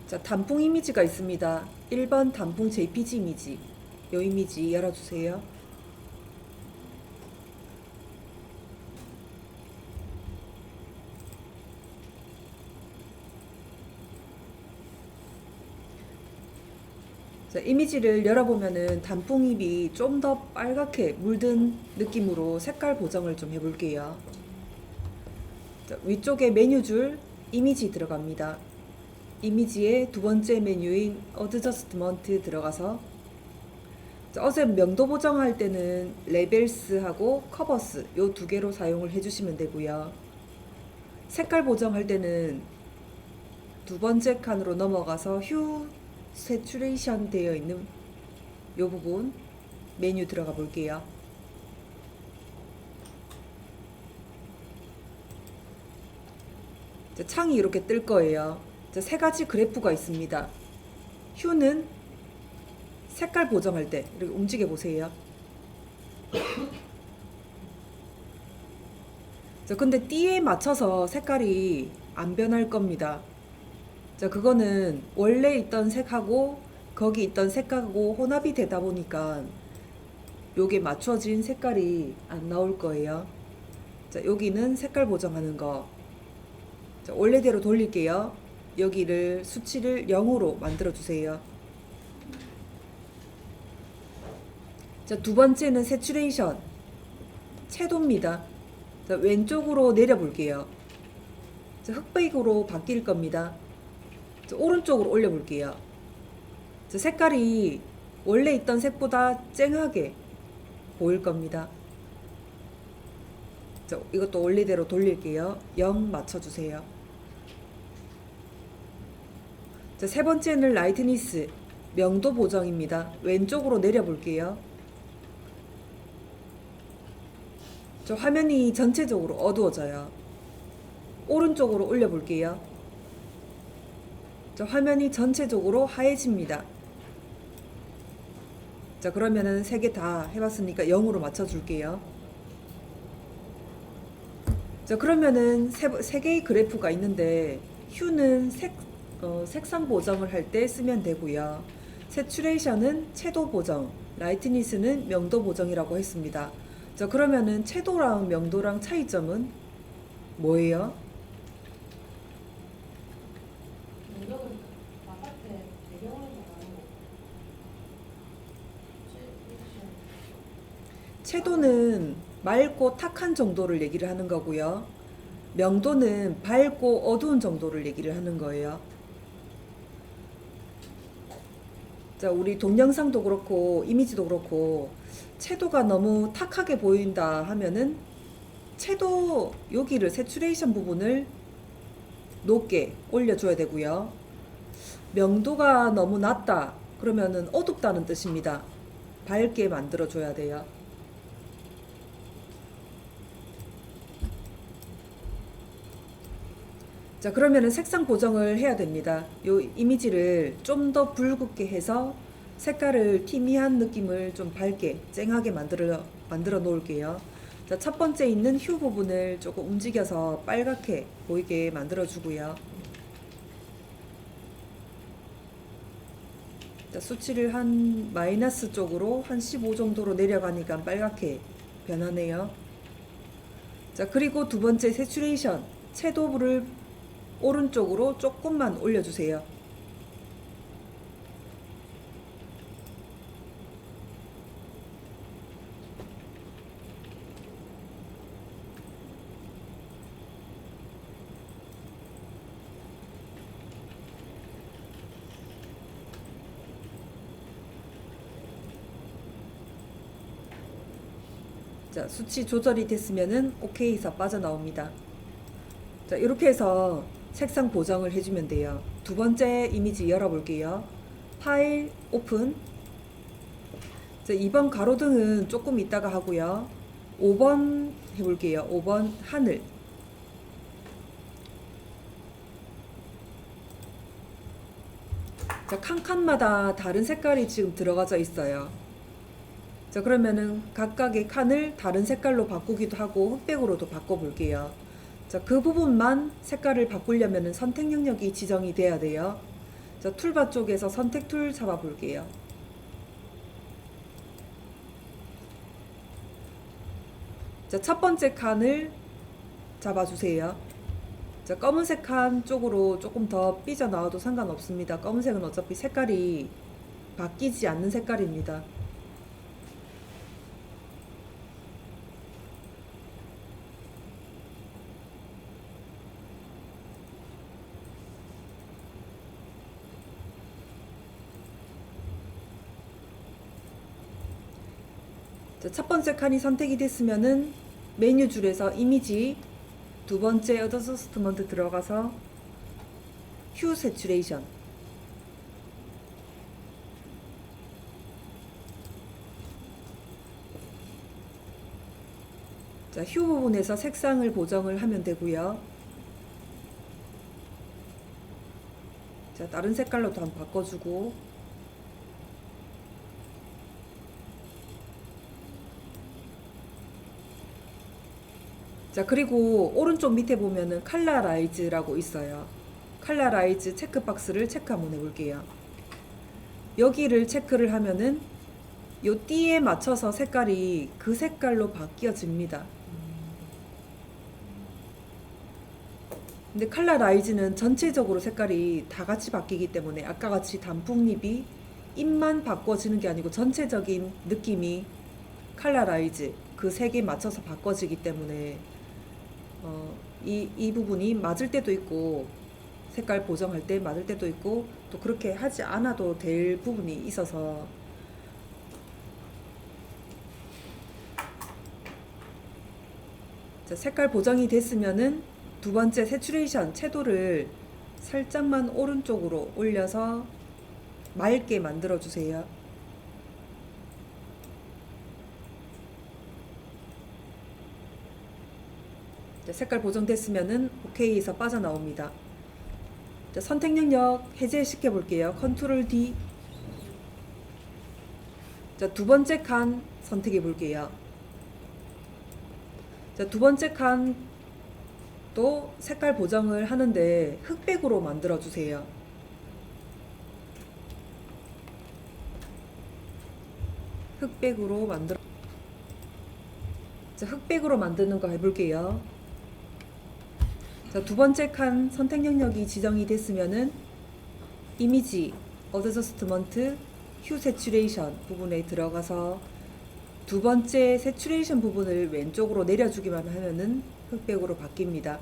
자, 단풍 이미지가 있습니다. 1번 단풍 JPG 이미지. 요 이미지 열어주세요. 자, 이미지를 열어보면은 단풍잎이 좀 더 빨갛게 물든 느낌으로 색깔 보정을 좀 해볼게요. 자, 위쪽에 메뉴줄 이미지 들어갑니다. 이미지에 두 번째 메뉴인 어드저스트먼트 들어가서 어제 명도 보정할 때는 레벨스하고 커버스 요 두 개로 사용을 해주시면 되고요. 색깔 보정할 때는 두 번째 칸으로 넘어가서 휴 세츄레이션 되어 있는 요 부분 메뉴 들어가 볼게요. 창이 이렇게 뜰 거예요. 세 가지 그래프가 있습니다. 휴는 색깔 보정할 때 이렇게 움직여 보세요. 근데 띠에 맞춰서 색깔이 안 변할 겁니다. 그거는 원래 있던 색하고 거기 있던 색하고 혼합이 되다 보니까 요게 맞춰진 색깔이 안 나올 거예요. 여기는 색깔 보정하는 거. 원래대로 돌릴게요. 여기를 수치를 0으로 만들어 주세요. 두 번째는 세츄레이션 채도입니다. 왼쪽으로 내려 볼게요. 흑백으로 바뀔 겁니다. 오른쪽으로 올려 볼게요. 색깔이 원래 있던 색보다 쨍하게 보일 겁니다. 이것도 원래대로 돌릴게요. 0 맞춰주세요. 세 번째는 라이트니스 명도 보정입니다. 왼쪽으로 내려 볼게요. 화면이 전체적으로 어두워져요. 오른쪽으로 올려 볼게요. 화면이 전체적으로 하얘집니다. 그러면은 3개 다 해봤으니까 0으로 맞춰줄게요. 그러면은 3개의 그래프가 있는데 휴는 색상 보정을 할 때 쓰면 되고요. 세츄레이션은 채도 보정, 라이트니스는 명도 보정이라고 했습니다. 그러면은 채도랑 명도랑 차이점은 뭐예요? 채도는 맑고 탁한 정도를 얘기를 하는 거고요. 명도는 밝고 어두운 정도를 얘기를 하는 거예요. 우리 동영상도 그렇고 이미지도 그렇고 채도가 너무 탁하게 보인다 하면은 채도 여기를 세츄레이션 부분을 높게 올려줘야 되고요. 명도가 너무 낮다 그러면은 어둡다는 뜻입니다. 밝게 만들어줘야 돼요. 그러면은 색상 보정을 해야 됩니다. 요 이미지를 좀 더 붉게 해서 색깔을 티미한 느낌을 좀 밝게 쨍하게 만들어 놓을게요. 첫 번째 있는 휴 부분을 조금 움직여서 빨갛게 보이게 만들어 주고요. 수치를 한 마이너스 쪽으로 한 15 정도로 내려가니까 빨갛게 변하네요. 그리고 두 번째 세츄레이션 채도를 오른쪽으로 조금만 올려주세요. 수치 조절이 됐으면은 오케이에서 빠져나옵니다. 이렇게 해서 색상 보정을 해주면 돼요. 두 번째 이미지 열어볼게요. 파일 오픈. 2번 가로등은 조금 이따가 하고요. 5번 해볼게요. 5번 하늘. 칸칸마다 다른 색깔이 지금 들어가져 있어요. 그러면은 각각의 칸을 다른 색깔로 바꾸기도 하고 흑백으로도 바꿔볼게요. 그 부분만 색깔을 바꾸려면 선택 영역이 지정이 돼야 돼요. 자, 툴바 쪽에서 선택 툴 잡아 볼게요. 자, 첫 번째 칸을 잡아주세요. 자, 검은색 칸 쪽으로 조금 더 삐져나와도 상관없습니다. 검은색은 어차피 색깔이 바뀌지 않는 색깔입니다. 자, 첫 번째 칸이 선택이 됐으면은 메뉴 줄에서 이미지 두 번째 어드저스트먼트 들어가서 휴 세츄레이션. 자, 휴 부분에서 색상을 보정을 하면 되고요. 자, 다른 색깔로도 한번 바꿔주고. 자, 그리고 오른쪽 밑에 보면은 칼라라이즈라고 있어요. 칼라라이즈 체크박스를 체크 한번 해볼게요. 여기를 체크를 하면은 요 띠에 맞춰서 색깔이 그 색깔로 바뀌어집니다. 근데 칼라라이즈는 전체적으로 색깔이 다 같이 바뀌기 때문에 아까 같이 단풍잎이 잎만 바꿔지는 게 아니고 전체적인 느낌이 칼라라이즈 그 색에 맞춰서 바꿔지기 때문에 이 부분이 맞을 때도 있고 색깔 보정할 때 맞을 때도 있고 또 그렇게 하지 않아도 될 부분이 있어서 자, 색깔 보정이 됐으면은 두 번째 세츄레이션 채도를 살짝만 오른쪽으로 올려서 맑게 만들어 주세요. 자, 색깔 보정됐으면은 OK에서 빠져나옵니다. 자, 선택 영역 해제시켜 볼게요. 컨트롤 D. 자, 두 번째 칸 선택해 볼게요. 자, 두 번째 칸도 색깔 보정을 하는데 흑백으로 만들어 주세요. 흑백으로 만들어. 자, 흑백으로 만드는 거 해볼게요. 자, 두 번째 칸 선택 영역이 지정이 됐으면은 이미지 어드저스트먼트 휴 세츄레이션 부분에 들어가서 두 번째 세츄레이션 부분을 왼쪽으로 내려주기만 하면은 흑백으로 바뀝니다.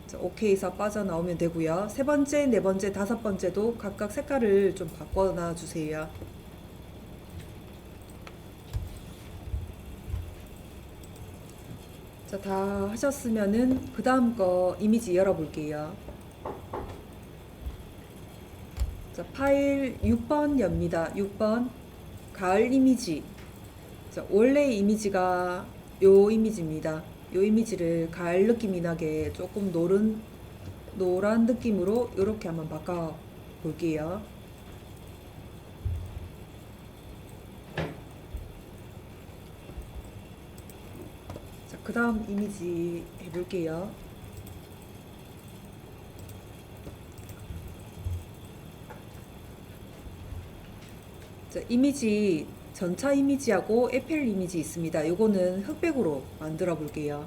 자, OK에서 빠져나오면 되고요. 세 번째, 네 번째, 다섯 번째도 각각 색깔을 좀 바꿔놔 주세요. 자, 다 하셨으면은 그 다음 거 이미지 열어볼게요. 자, 파일 6번 엽니다. 6번 가을 이미지. 자, 원래 이미지가 요 이미지입니다. 요 이미지를 가을 느낌이 나게 조금 노란 느낌으로 이렇게 한번 바꿔 볼게요. 자, 그 다음 이미지 해볼게요. 자, 이미지 전차 이미지하고 에펠 이미지 있습니다. 요거는 흑백으로 만들어 볼게요.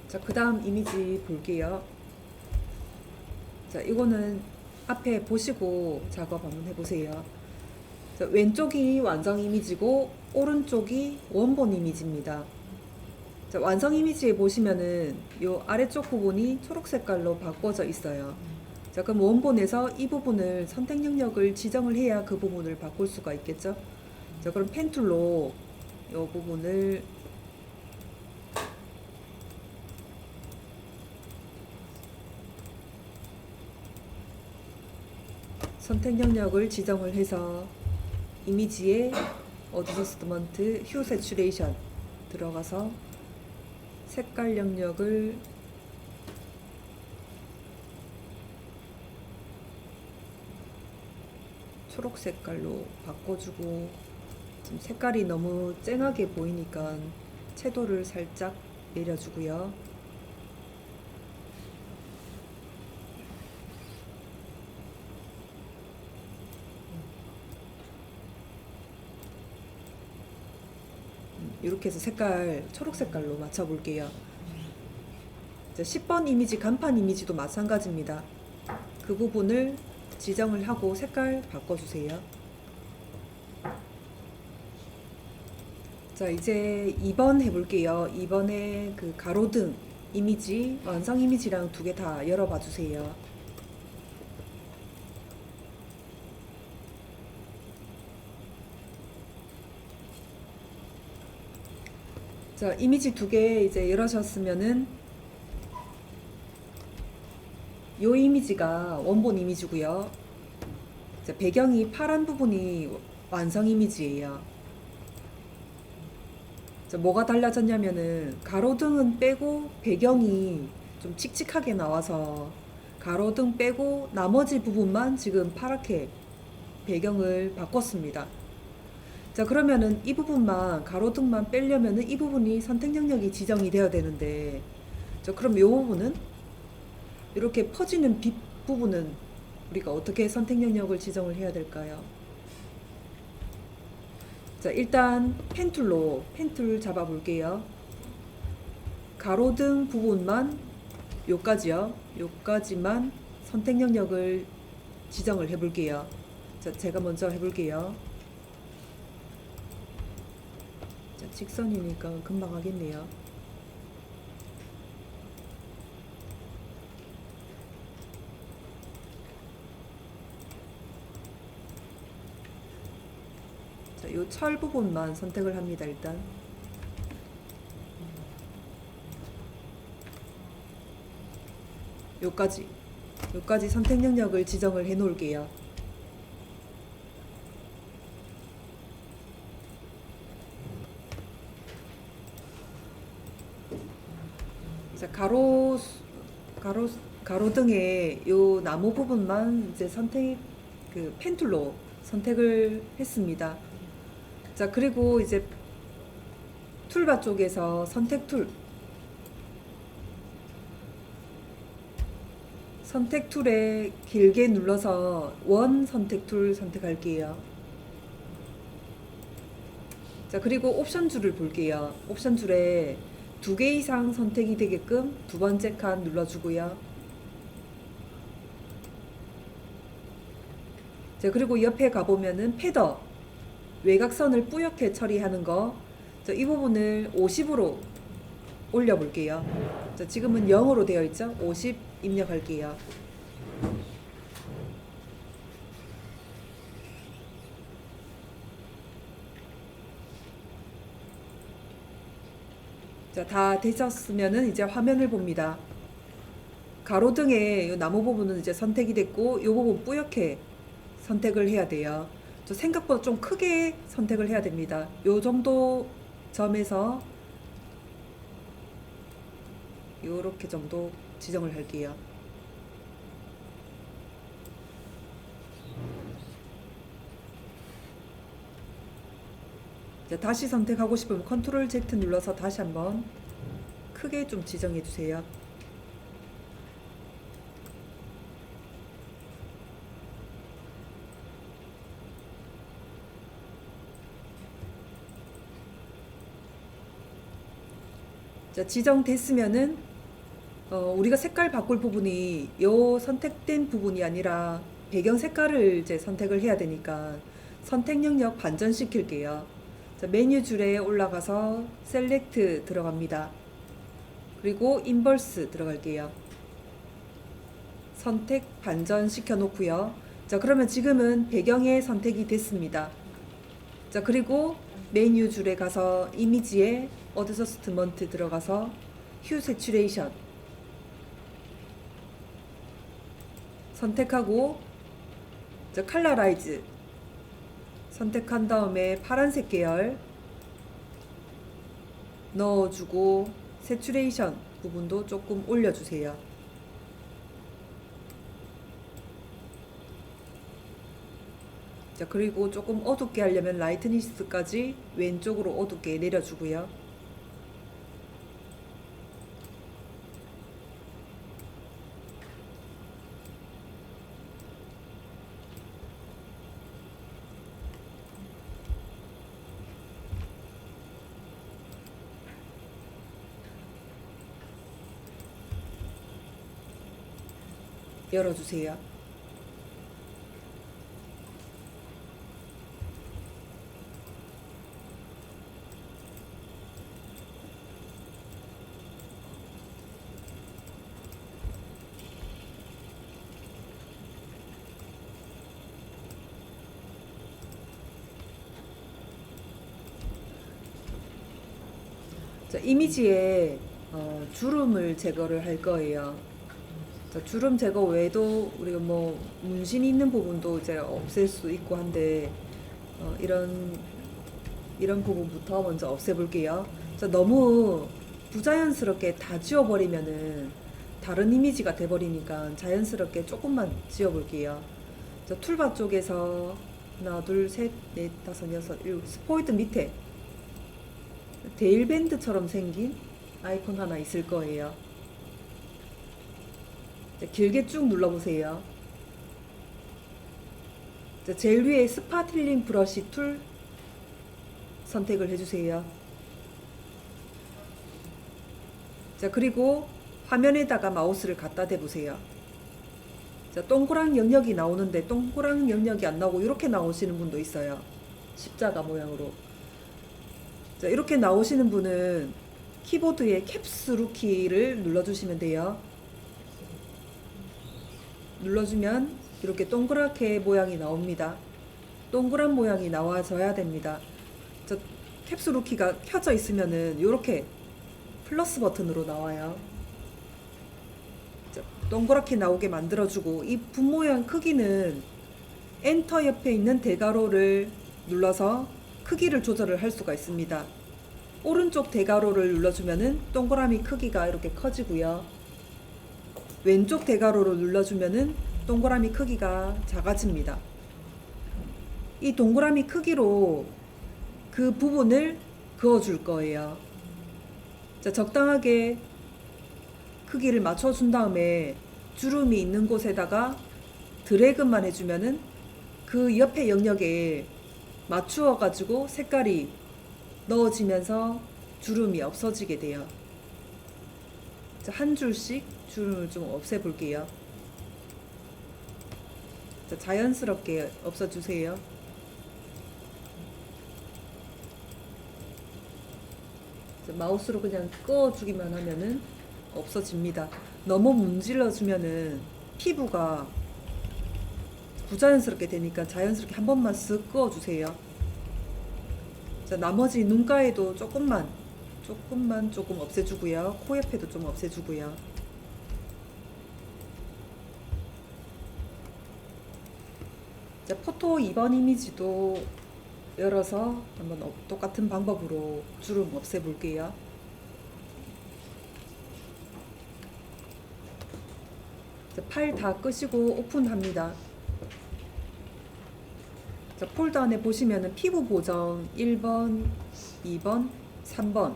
자, 그 다음 이미지 볼게요. 자, 이거는 앞에 보시고 작업 한번 해보세요. 자, 왼쪽이 완성 이미지고 오른쪽이 원본 이미지입니다. 자, 완성 이미지에 보시면은 요 아래쪽 부분이 초록 색깔로 바꿔져 있어요. 자, 그럼 원본에서 이 부분을 선택 영역을 지정을 해야 그 부분을 바꿀 수가 있겠죠. 자, 그럼 펜 툴로 이 부분을 선택 영역을 지정을 해서 이미지에 어드저스트먼트 휴 세츄레이션 들어가서 색깔 영역을 초록 색깔로 바꿔주고, 지금 색깔이 너무 쨍하게 보이니까 채도를 살짝 내려주고요. 이렇게 해서 색깔 초록 색깔로 맞춰 볼게요. 10번 이미지 간판 이미지도 마찬가지입니다. 그 부분을 지정을 하고 색깔 바꿔주세요. 자, 이제 2번 해볼게요. 2번에 그 가로등 이미지, 완성 이미지랑 두 개 다 열어봐 주세요. 자, 이미지 두 개 이제 열으셨으면은 요 이미지가 원본 이미지고요. 이제 배경이 파란 부분이 완성 이미지예요. 자, 뭐가 달라졌냐면은 가로등은 빼고 배경이 좀 칙칙하게 나와서 가로등 빼고 나머지 부분만 지금 파랗게 배경을 바꿨습니다. 자, 그러면은 이 부분만 가로등만 빼려면은 이 부분이 선택 영역이 지정이 되어야 되는데, 자, 그럼 이 부분은 이렇게 퍼지는 빛 부분은 우리가 어떻게 선택 영역을 지정을 해야 될까요? 자, 일단 펜툴로 펜툴 잡아 볼게요. 가로등 부분만 요까지요. 요까지만 선택 영역을 지정을 해 볼게요. 자, 제가 먼저 해 볼게요. 자, 직선이니까 금방 하겠네요. 자, 요 철 부분만 선택을 합니다. 일단 요까지 선택 영역을 지정을 해 놓을게요. 자, 가로등의 요 나무 부분만 이제 그 펜툴로 선택을 했습니다. 자, 그리고 이제 툴바 쪽에서 선택 툴에 길게 눌러서 원 선택 툴 선택할게요. 자, 그리고 옵션 줄을 볼게요. 옵션 줄에 2개 이상 선택이 되게끔 두 번째 칸 눌러주고요. 자, 그리고 옆에 가보면은 패더, 외곽선을 뿌옇게 처리하는 거, 자, 이 부분을 50으로 올려볼게요. 자, 지금은 0으로 되어 있죠? 50 입력할게요. 자, 다 되셨으면은 이제 화면을 봅니다. 가로등의 이 나무 부분은 이제 선택이 됐고, 이 부분 뿌옇게 선택을 해야 돼요. 저 생각보다 좀 크게 선택을 해야 됩니다. 요 정도 점에서 요렇게 정도 지정을 할게요. 자, 다시 선택하고 싶으면 컨트롤 Z 눌러서 다시 한번 크게 좀 지정해 주세요. 자, 지정됐으면은 우리가 색깔 바꿀 부분이 요 선택된 부분이 아니라 배경 색깔을 이제 선택을 해야 되니까 선택 영역 반전시킬게요. 자, 메뉴 줄에 올라가서 셀렉트 들어갑니다. 그리고 인버스 들어갈게요. 선택 반전시켜 놓고요. 자, 그러면 지금은 배경에 선택이 됐습니다. 자, 그리고 메뉴 줄에 가서 이미지에 어드저스트먼트 들어가서 휴 세츄레이션 선택하고, 자, 컬러라이즈 선택한 다음에 파란색 계열 넣어주고 세츄레이션 부분도 조금 올려주세요. 자, 그리고 조금 어둡게 하려면 라이트니스까지 왼쪽으로 어둡게 내려주고요. 열어주세요. 자, 이미지에 주름을 제거를 할 거예요. 자, 주름 제거 외에도 우리가 뭐 문신이 있는 부분도 이제 없앨 수 있고 한데 이런 부분부터 먼저 없애볼게요. 자, 너무 부자연스럽게 다 지워버리면은 다른 이미지가 돼버리니까 자연스럽게 조금만 지워볼게요. 자, 툴바 쪽에서 하나, 둘, 셋, 넷, 다섯, 여섯, 일곱, 스포이드 밑에 데일밴드처럼 생긴 아이콘 하나 있을 거예요. 자, 길게 쭉 눌러보세요. 자, 제일 위에 스파틀링 브러쉬 툴 선택을 해주세요. 자, 그리고 화면에다가 마우스를 갖다 대보세요. 자, 동그란 영역이 나오는데 동그란 영역이 안 나오고 이렇게 나오시는 분도 있어요. 십자가 모양으로. 자, 이렇게 나오시는 분은 키보드에 캡슐 키를 눌러주시면 돼요. 눌러주면 이렇게 동그랗게 모양이 나옵니다. 동그란 모양이 나와줘야 됩니다. 저 캡슐 키가 켜져 있으면은 이렇게 플러스 버튼으로 나와요. 자, 동그랗게 나오게 만들어주고 이 분 모양 크기는 엔터 옆에 있는 대괄호를 눌러서 크기를 조절을 할 수가 있습니다. 오른쪽 대괄호를 눌러주면은 동그라미 크기가 이렇게 커지고요. 왼쪽 대괄호를 눌러주면은 동그라미 크기가 작아집니다. 이 동그라미 크기로 그 부분을 그어줄 거예요. 자, 적당하게 크기를 맞춰준 다음에 주름이 있는 곳에다가 드래그만 해주면은 그 옆에 영역에 맞추어 가지고 색깔이 넣어지면서 주름이 없어지게 돼요. 자, 한 줄씩 주름을 좀 없애 볼게요. 자, 자연스럽게 없어주세요. 자, 마우스로 그냥 끄어주기만 하면은 없어집니다. 너무 문질러 주면은 피부가 부자연스럽게 되니까 자연스럽게 한 번만 쓱 그어주세요. 자, 나머지 눈가에도 조금 없애주고요. 코 옆에도 좀 없애주고요. 자, 포토 2번 이미지도 열어서 한번 똑같은 방법으로 주름 없애볼게요. 팔 다 끄시고 오픈합니다. 자, 폴더 안에 보시면은 피부 보정 1번, 2번, 3번.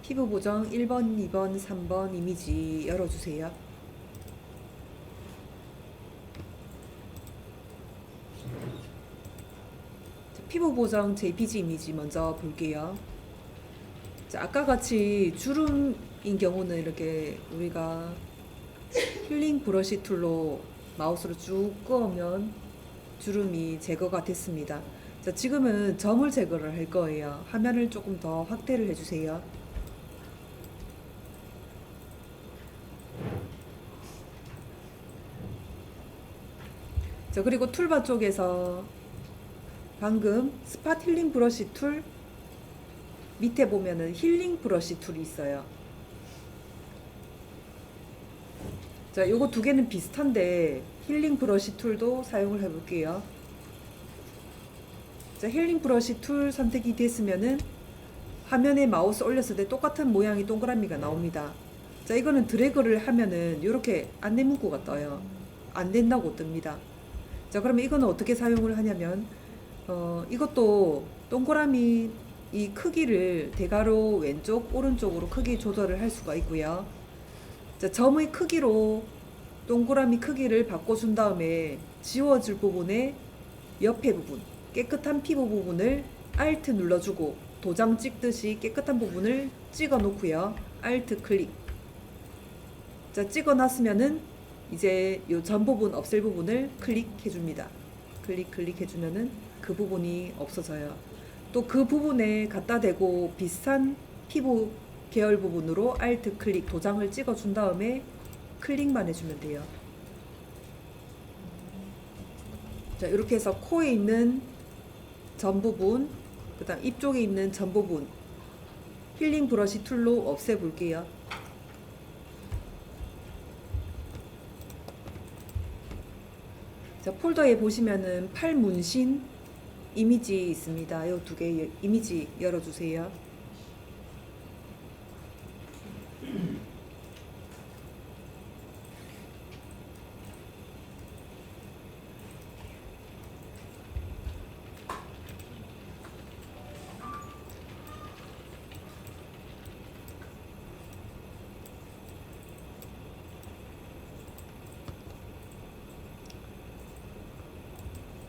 피부 보정 1번, 2번, 3번 이미지 열어주세요. 자, 피부 보정 JPG 이미지 먼저 볼게요. 자, 아까 같이 주름인 경우는 이렇게 우리가 힐링 브러쉬 툴로 마우스로 쭉 끄으면 주름이 제거가 됐습니다. 자, 지금은 점을 제거를 할 거예요. 화면을 조금 더 확대를 해주세요. 자, 그리고 툴바 쪽에서 방금 스팟 힐링 브러쉬 툴 밑에 보면은 힐링 브러쉬 툴이 있어요. 자, 요거 두 개는 비슷한데 힐링 브러쉬 툴도 사용을 해볼게요. 자, 힐링 브러쉬 툴 선택이 됐으면은 화면에 마우스 올렸을 때 똑같은 모양의 동그라미가 나옵니다. 자, 이거는 드래그를 하면은 이렇게 안내 문구가 떠요. 안 된다고 뜹니다. 자, 그러면 이거는 어떻게 사용을 하냐면 이것도 동그라미 이 크기를 대괄호 왼쪽 오른쪽으로 크기 조절을 할 수가 있고요. 자, 점의 크기로 동그라미 크기를 바꿔준 다음에 지워질 부분의 옆에 부분 깨끗한 피부 부분을 Alt 눌러주고 도장 찍듯이 깨끗한 부분을 찍어 놓고요. Alt 클릭. 자, 찍어 놨으면은 이제 요 전 부분 없앨 부분을 클릭해 줍니다. 클릭해 주면은 그 부분이 없어져요. 또 그 부분에 갖다 대고 비슷한 피부 계열 부분으로 Alt 클릭 도장을 찍어 준 다음에 클릭만 해주면 돼요. 자, 이렇게 해서 코에 있는 전 부분, 그 다음 입 쪽에 있는 전 부분 힐링 브러쉬 툴로 없애 볼게요. 자, 폴더에 보시면은 팔 문신 이미지 있습니다. 이 두 개 이미지 열어주세요.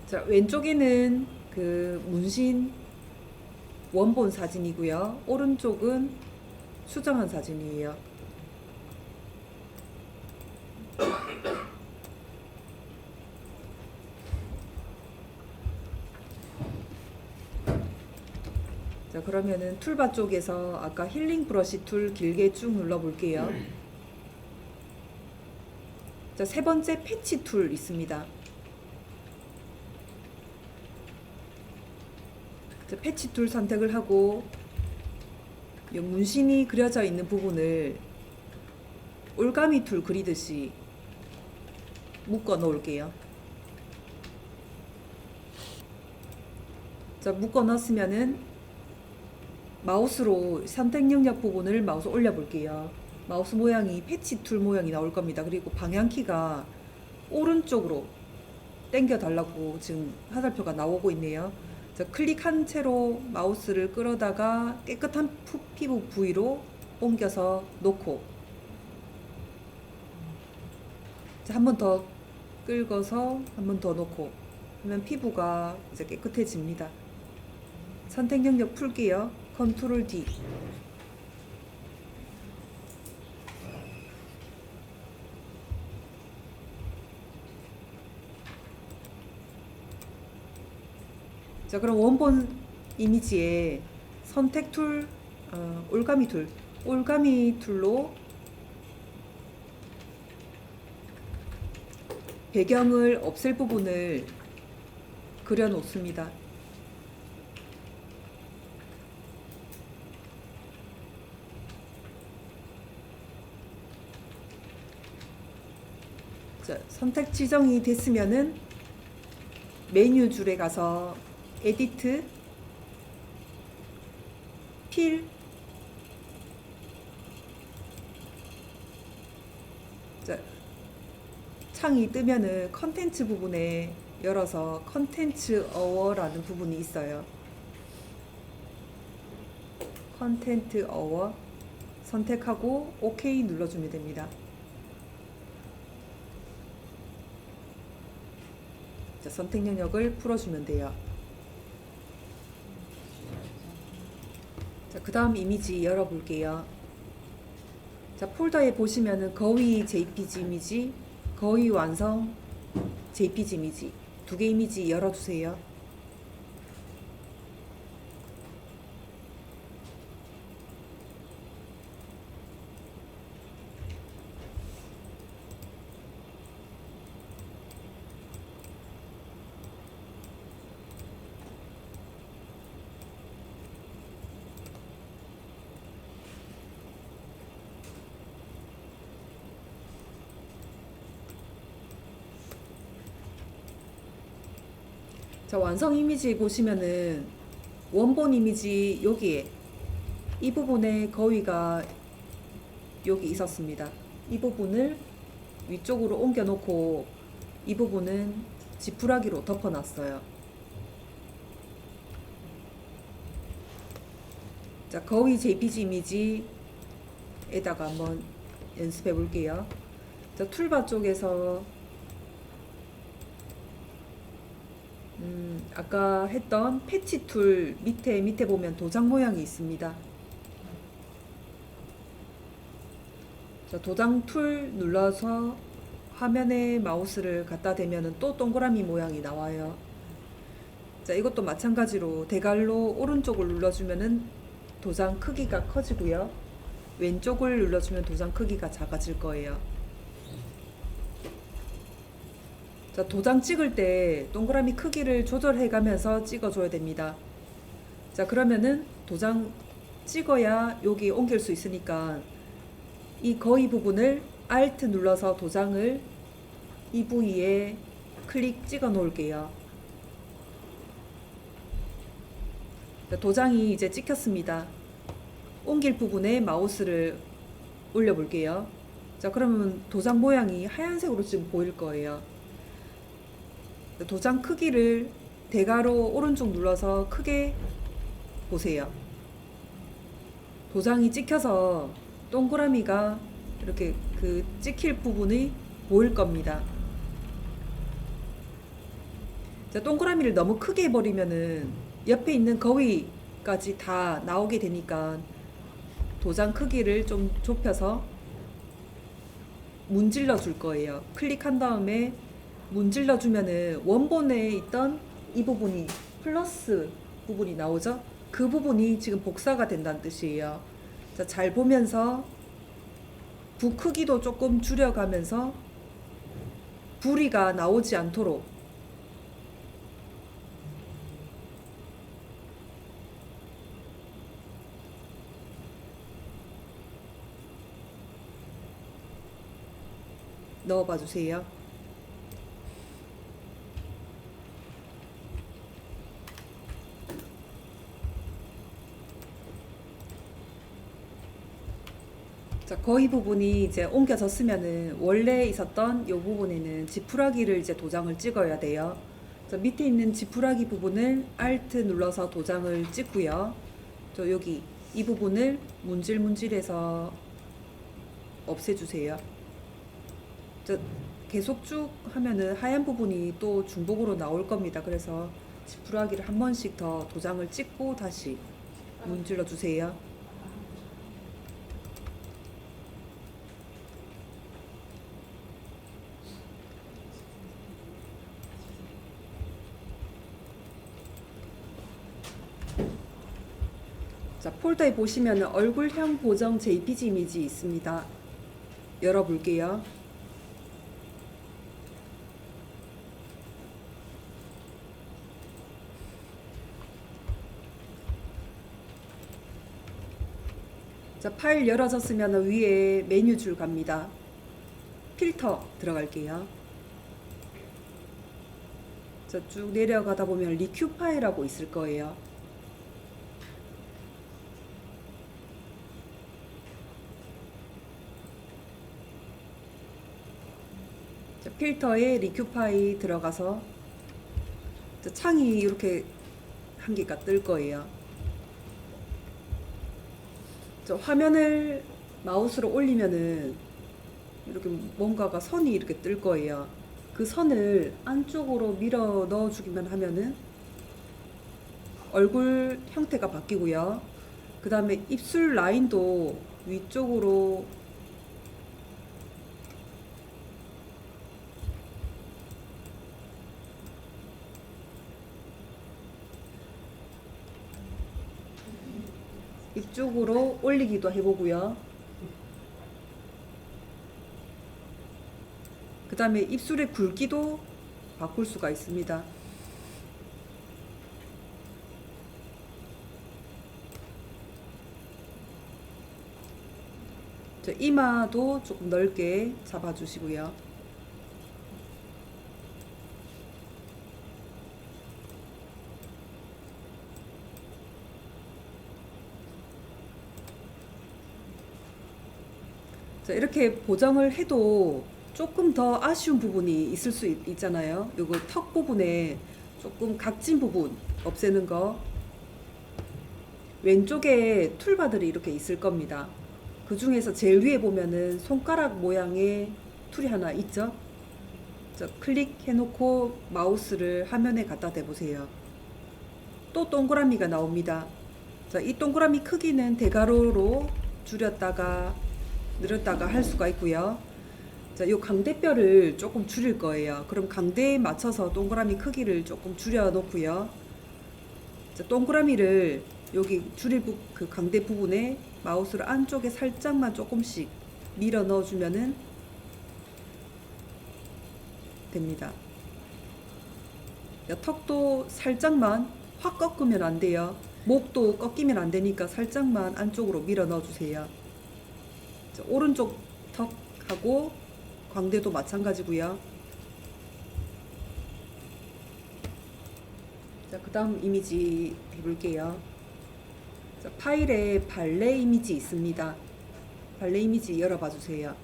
자, 왼쪽에는 그 문신 원본 사진이고요. 오른쪽은 수정한 사진이에요. 자, 그러면은 툴바 쪽에서 아까 힐링 브러쉬 툴 길게 쭉 눌러 볼게요. 자, 세 번째 패치 툴 있습니다. 자, 패치 툴 선택을 하고 이 문신이 그려져 있는 부분을 올가미 툴 그리듯이 묶어 놓을게요. 자, 묶어 넣었으면은 마우스로 선택 영역 부분을 마우스 올려 볼게요. 마우스 모양이 패치 툴 모양이 나올 겁니다. 그리고 방향키가 오른쪽으로 당겨 달라고 지금 화살표가 나오고 있네요. 자, 클릭한 채로 마우스를 끌어다가 깨끗한 피부 부위로 옮겨서 놓고, 한 번 더 끌어서 한 번 더 놓고 하면 피부가 이제 깨끗해집니다. 선택 영역 풀게요. 컨트롤 D. 자, 그럼 원본 이미지에 선택 툴, 올가미 툴로 배경을 없앨 부분을 그려 놓습니다. 자, 선택 지정이 됐으면은 메뉴 줄에 가서 에디트, 필, 자, 창이 뜨면은 컨텐츠 부분에 열어서 컨텐츠 어워라는 부분이 있어요. 컨텐트 어워 선택하고 OK 눌러주면 됩니다. 자, 선택 영역을 풀어주면 돼요. 자, 그 다음 이미지 열어볼게요. 자, 폴더에 보시면은 거위 JPG 이미지, 거위 완성 JPG 이미지 두 개 이미지 열어주세요. 자, 완성 이미지 보시면은 원본 이미지 여기에 이 부분에 거위가 여기 있었습니다. 이 부분을 위쪽으로 옮겨 놓고 이 부분은 지푸라기로 덮어 놨어요. 자, 거위 JPG 이미지에다가 한번 연습해 볼게요. 자, 툴바 쪽에서 아까 했던 패치 툴 밑에 보면 도장 모양이 있습니다. 자, 도장 툴 눌러서 화면에 마우스를 갖다 대면 또 동그라미 모양이 나와요. 자, 이것도 마찬가지로 대괄호 오른쪽을 눌러주면 도장 크기가 커지고요. 왼쪽을 눌러주면 도장 크기가 작아질 거예요. 자, 도장 찍을 때 동그라미 크기를 조절해 가면서 찍어줘야 됩니다. 자, 그러면은 도장 찍어야 여기 옮길 수 있으니까 이 거의 부분을 Alt 눌러서 도장을 이 부위에 클릭 찍어 놓을게요. 자, 도장이 이제 찍혔습니다. 옮길 부분에 마우스를 올려 볼게요. 자, 그러면 도장 모양이 하얀색으로 지금 보일 거예요. 도장 크기를 대괄호 오른쪽 눌러서 크게 보세요. 도장이 찍혀서 동그라미가 이렇게 그 찍힐 부분이 보일 겁니다. 자, 동그라미를 너무 크게 해버리면은 옆에 있는 거위까지 다 나오게 되니까 도장 크기를 좀 좁혀서 문질러 줄 거예요. 클릭한 다음에 문질러 주면은 원본에 있던 이 부분이 플러스 부분이 나오죠? 그 부분이 지금 복사가 된다는 뜻이에요. 자, 잘 보면서 부 크기도 조금 줄여가면서 부리가 나오지 않도록 넣어봐 주세요. 자, 거의 부분이 이제 옮겨졌으면은 원래 있었던 이 부분에는 지푸라기를 이제 도장을 찍어야 돼요. 자, 밑에 있는 지푸라기 부분을 Alt 눌러서 도장을 찍고요. 저 여기 이 부분을 문질문질해서 없애주세요. 자, 계속 쭉 하면은 하얀 부분이 또 중복으로 나올 겁니다. 그래서 지푸라기를 한 번씩 더 도장을 찍고 다시 문질러 주세요. 자, 폴더에 보시면 얼굴형 보정 JPG 이미지 있습니다. 열어볼게요. 자, 파일 열어졌으면 위에 메뉴 줄 갑니다. 필터 들어갈게요. 자, 쭉 내려가다 보면 리큐 파일하고 있을 거예요. 자, 필터에 리큐 파일 들어가서 자, 창이 이렇게 한 개가 뜰 거예요. 저 화면을 마우스로 올리면은 이렇게 뭔가가 선이 이렇게 뜰 거예요. 그 선을 안쪽으로 밀어 넣어 주기만 하면은 얼굴 형태가 바뀌고요. 그 다음에 입술 라인도 위쪽으로 이쪽으로 올리기도 해보고요. 그 다음에 입술의 굵기도 바꿀 수가 있습니다. 이마도 조금 넓게 잡아주시고요. 자, 이렇게 보정을 해도 조금 더 아쉬운 부분이 있을 수 있잖아요. 요거 턱 부분에 조금 각진 부분 없애는 거. 왼쪽에 툴바들이 이렇게 있을 겁니다. 그 중에서 제일 위에 보면은 손가락 모양의 툴이 하나 있죠. 클릭해 놓고 마우스를 화면에 갖다 대보세요. 또 동그라미가 나옵니다. 이 동그라미 크기는 대괄호로 줄였다가 늘었다가 할 수가 있고요. 이 강대뼈를 조금 줄일 거예요. 그럼 강대에 맞춰서 동그라미 크기를 조금 줄여 놓고요. 동그라미를 여기 줄일 그 강대 부분에 마우스를 안쪽에 살짝만 조금씩 밀어 넣어주면은 됩니다. 턱도 살짝만 확 꺾으면 안 돼요. 목도 꺾이면 안 되니까 살짝만 안쪽으로 밀어 넣어주세요. 오른쪽 턱하고 광대도 마찬가지고요. 그 다음 이미지 해볼게요. 파일에 발레 이미지 있습니다. 발레 이미지 열어봐 주세요.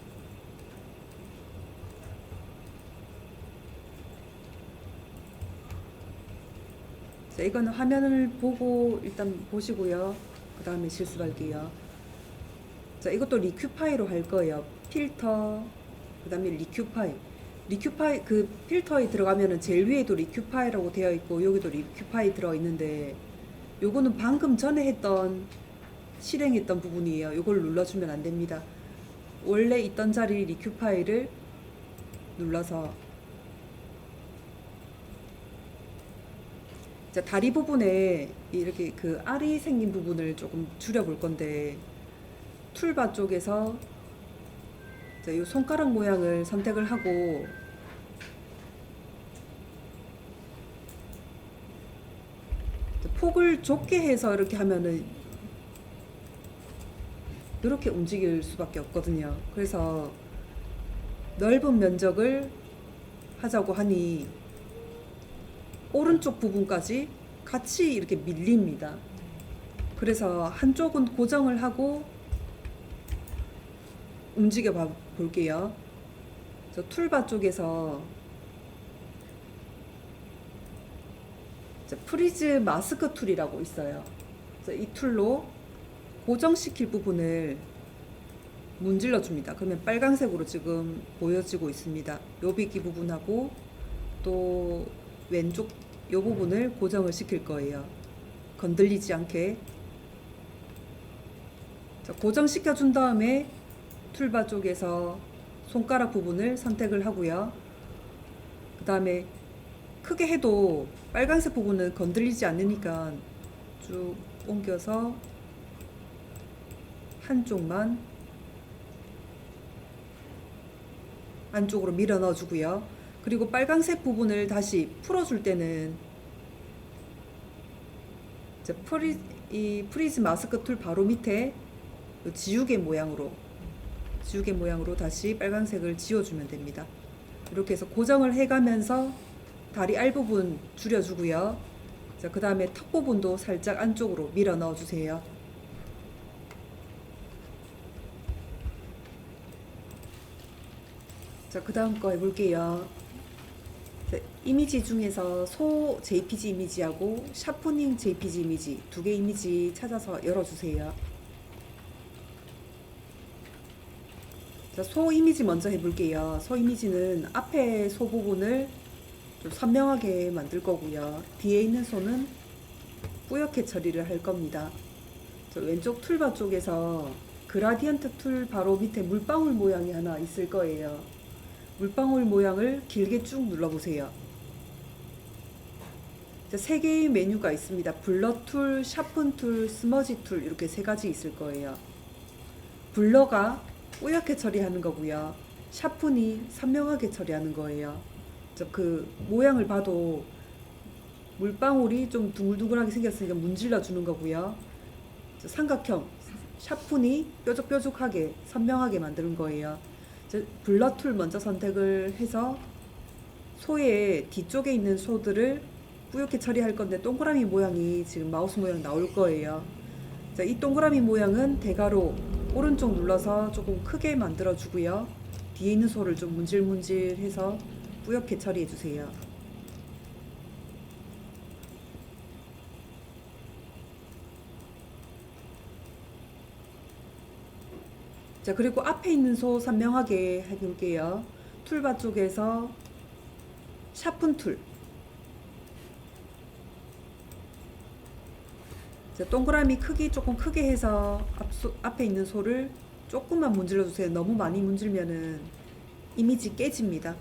이거는 화면을 보고 일단 보시고요. 그 다음에 실습할게요. 이것도 리큐파이로 할 거예요. 필터, 그 다음에 리큐파이. 리큐파이, 그 필터에 들어가면은 제일 위에도 리큐파이라고 되어 있고, 여기도 리큐파이 들어있는데, 요거는 방금 전에 했던, 실행했던 부분이에요. 요걸 눌러주면 안 됩니다. 원래 있던 자리 리큐파이를 눌러서, 다리 부분에 이렇게 그 알이 생긴 부분을 조금 줄여볼 건데, 툴바 쪽에서 이 손가락 모양을 선택을 하고 폭을 좁게 해서 이렇게 하면은 이렇게 움직일 수밖에 없거든요. 그래서 넓은 면적을 하자고 하니 오른쪽 부분까지 같이 이렇게 밀립니다. 그래서 한쪽은 고정을 하고 움직여 볼게요. 툴바 쪽에서 프리즈 마스크 툴이라고 있어요. 이 툴로 고정시킬 부분을 문질러 줍니다. 그러면 빨간색으로 지금 보여지고 있습니다. 요비기 부분하고 또 왼쪽 요 부분을 고정을 시킬 거예요. 건들리지 않게. 고정시켜 준 다음에 툴바 쪽에서 손가락 부분을 선택을 하고요. 그 다음에 크게 해도 빨간색 부분은 건들리지 않으니까 쭉 옮겨서 한쪽만 안쪽으로 밀어 넣어 주고요. 그리고 빨간색 부분을 다시 풀어줄 때는 이 프리즈 마스크 툴 바로 밑에 지우개 모양으로 다시 빨간색을 지워주면 됩니다. 이렇게 해서 고정을 해가면서 다리 알 부분 줄여주고요. 그 다음에 턱 부분도 살짝 안쪽으로 밀어 넣어주세요. 그 다음 거 해볼게요. 이미지 중에서 소 JPG 이미지하고 샤프닝 JPG 이미지 두 개 이미지 찾아서 열어주세요. 소 이미지 먼저 해볼게요. 소 이미지는 앞에 소 부분을 좀 선명하게 만들 거고요. 뒤에 있는 소는 뿌옇게 처리를 할 겁니다. 왼쪽 툴바 쪽에서 그라디언트 툴 바로 밑에 물방울 모양이 하나 있을 거예요. 물방울 모양을 길게 쭉 눌러보세요. 세 개의 메뉴가 있습니다. 블러 툴, 샤픈 툴, 스머지 툴 이렇게 세 가지 있을 거예요. 블러가 뿌옇게 처리하는 거고요. 샤픈이 선명하게 처리하는 거예요. 그 모양을 봐도 물방울이 좀 둥글둥글하게 생겼으니까 문질러 주는 거고요. 삼각형 샤픈이 뾰족뾰족하게 선명하게 만드는 거예요. 블러 툴 먼저 선택을 해서 소의 뒤쪽에 있는 소들을 뿌옇게 처리할 건데 동그라미 모양이 지금 마우스 모양 나올 거예요. 이 동그라미 모양은 대괄호 오른쪽 눌러서 조금 크게 만들어 주고요. 뒤에 있는 소를 좀 문질문질해서 뿌옇게 처리해 주세요. 그리고 앞에 있는 소 선명하게 해볼게요. 툴바 쪽에서 샤픈 툴. 자, 동그라미 크기 조금 크게 해서 앞에 있는 소를 조금만 문질러 주세요. 너무 많이 문질면은 이미지 깨집니다.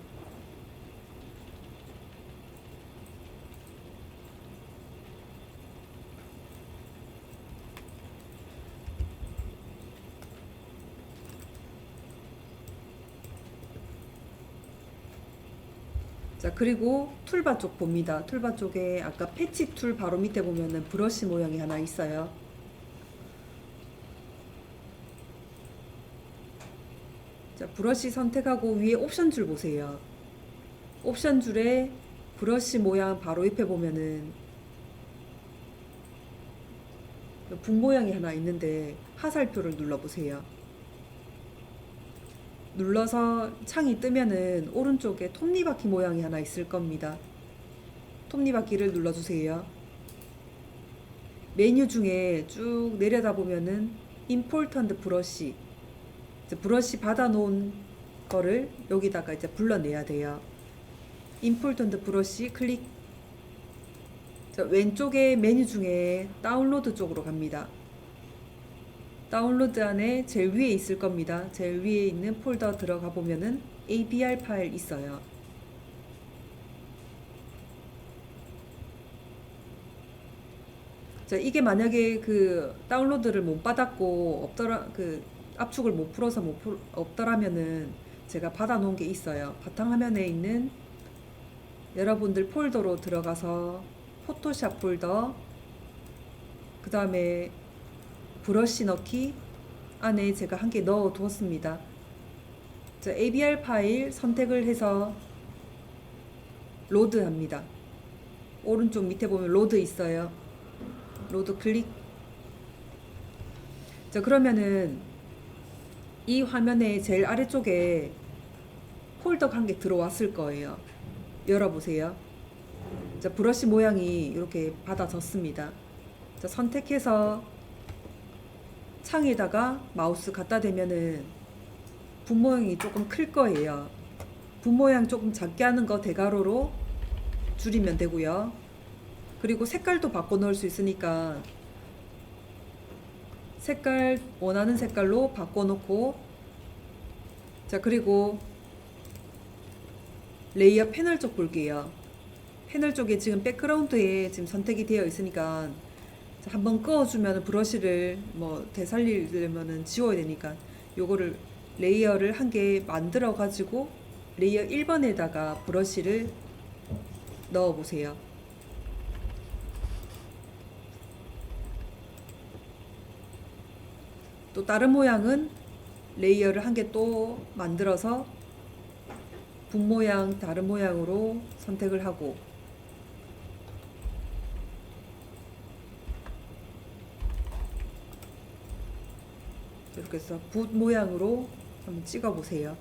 자, 그리고 툴바 쪽 봅니다. 툴바 쪽에 아까 패치 툴 바로 밑에 보면은 브러쉬 모양이 하나 있어요. 자, 브러쉬 선택하고 위에 옵션 줄 보세요. 옵션 줄에 브러쉬 모양 바로 옆에 보면은 붓 모양이 하나 있는데 화살표를 눌러보세요. 눌러서 창이 뜨면은 오른쪽에 톱니바퀴 모양이 하나 있을 겁니다. 톱니바퀴를 눌러주세요. 메뉴 중에 쭉 내려다 보면은 임포턴트 브러쉬, 브러쉬 받아 놓은 거를 여기다가 이제 불러내야 돼요. 임포턴트 브러쉬 클릭. 자, 왼쪽에 메뉴 중에 다운로드 쪽으로 갑니다. 다운로드 안에 제일 위에 있을 겁니다. 제일 위에 있는 폴더 들어가 보면은 ABR 파일 있어요. 자, 이게 만약에 그 다운로드를 못 받았고 없더라, 그 압축을 못 풀어서 없더라면은 제가 받아 놓은 게 있어요. 바탕화면에 있는 여러분들 폴더로 들어가서 포토샵 폴더, 그 다음에 브러쉬 넣기 안에 제가 한 개 넣어 두었습니다. 자, ABR 파일 선택을 해서 로드 합니다. 오른쪽 밑에 보면 로드 있어요. 로드 클릭. 자, 그러면은 이 화면의 제일 아래쪽에 폴더가 한 개 들어왔을 거예요. 열어보세요. 자, 브러쉬 모양이 이렇게 받아졌습니다. 자, 선택해서 창에다가 마우스 갖다 대면은 붓 모양이 조금 클 거예요. 붓 모양 조금 작게 하는 거 대괄호로 줄이면 되고요. 그리고 색깔도 바꿔 넣을 수 있으니까 색깔 원하는 색깔로 바꿔 놓고, 자, 그리고 레이어 패널 쪽 볼게요. 패널 쪽에 지금 백그라운드에 지금 선택이 되어 있으니까 한번 꺼주면 브러쉬를 뭐 되살리려면은 지워야 되니까 요거를 레이어를 한 개 만들어 가지고 레이어 1번에다가 브러쉬를 넣어 보세요. 또 다른 모양은 레이어를 한 개 또 만들어서 붓 모양 다른 모양으로 선택을 하고, 이렇게 해서 붓 모양으로 한번 찍어 보세요.